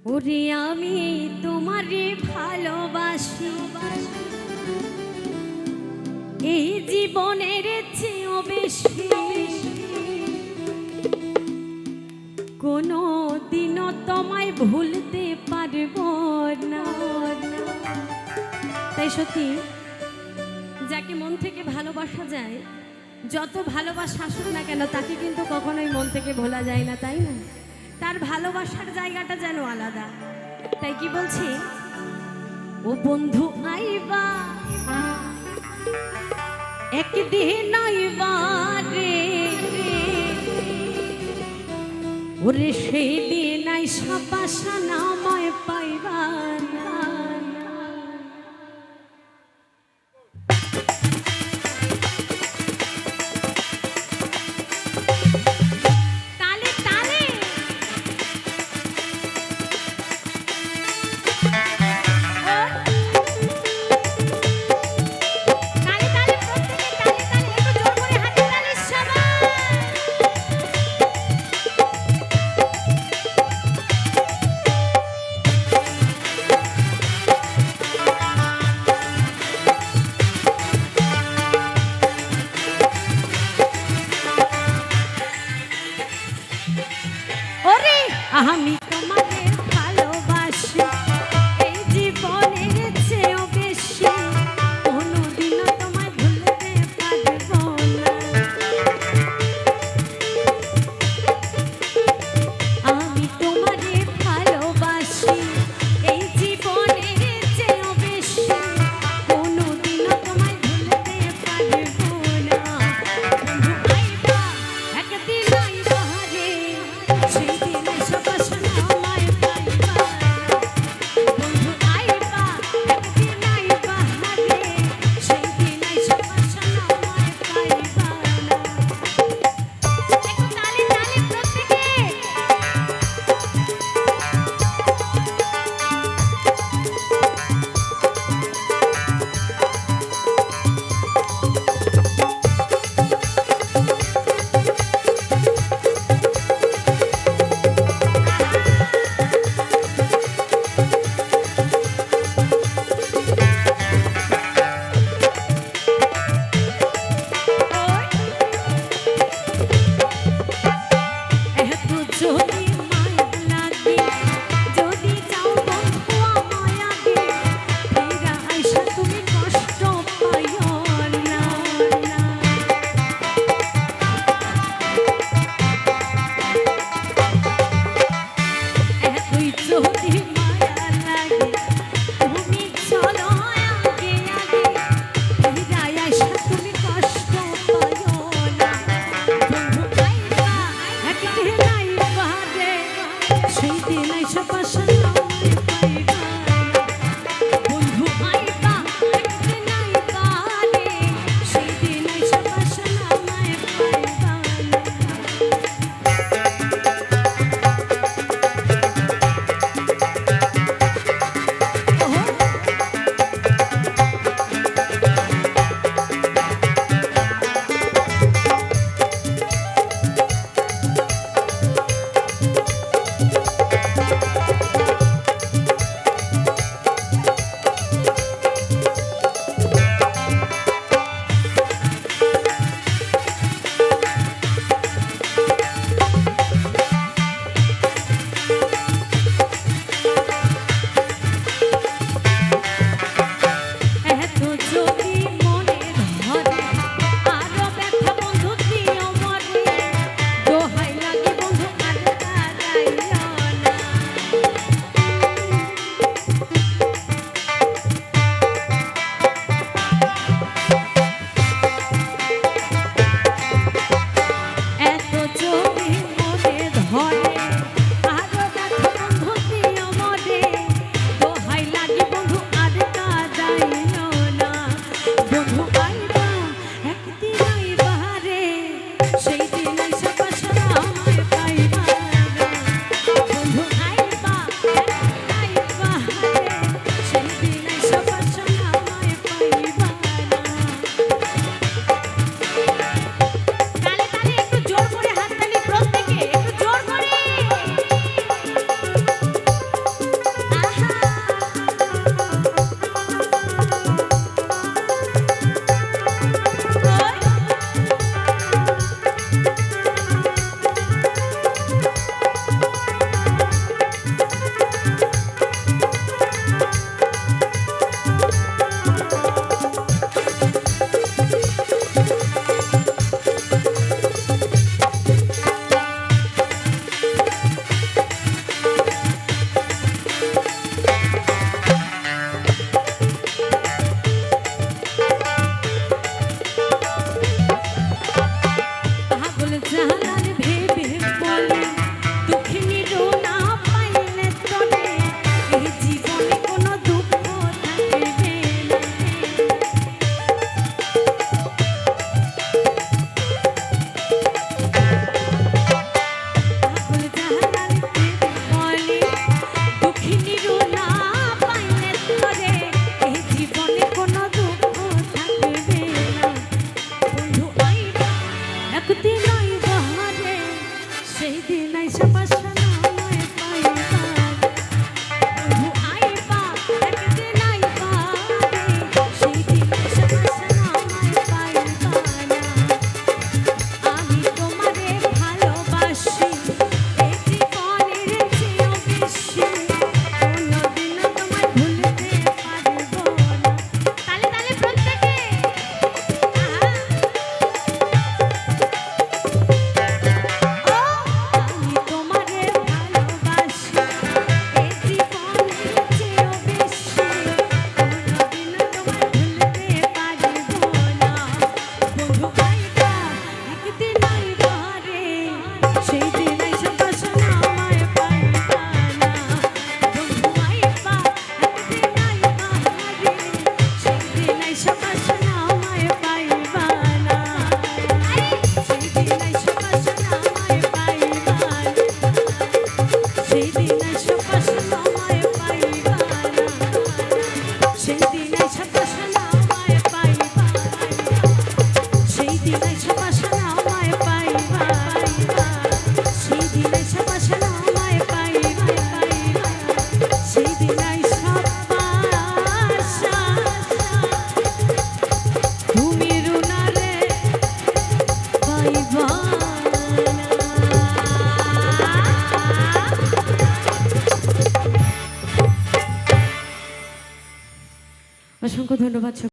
ওরে আমি তোমারে ভালোবাসি এই জীবনের চেয়েও বেশি, কোনো দিনও তোমায় ভুলতে পারবো না। তাই সত্যি যাকে মন থেকে ভালোবাসা যায়, যত ভালোবাসা আসুক না কেন তাকে কিন্তু কখনোই মন থেকে ভোলা যায় না, তাই না? তার ভালোবাসার জায়গাটা যেন আলাদা। তাই কি বলছি, ও বন্ধু আইবা একদিন আইবা রে, ওরে সেই দিন আইসা পাশা নামায় পাইবা না। আমি তোমাকে ভালোবাসি এই জীবনের চেয়েও বেশি, কোনোদিনও তোমায় ভুলতে পারবো না। আমি তোমাকে ভালোবাসি এই জীবনের চেয়েও বেশি, কোনোদিনও তোমায় ভুলতে পারবো না। বন্ধু আইবা একদিন আইবা রে, সেই দিন ধন্যবাদ।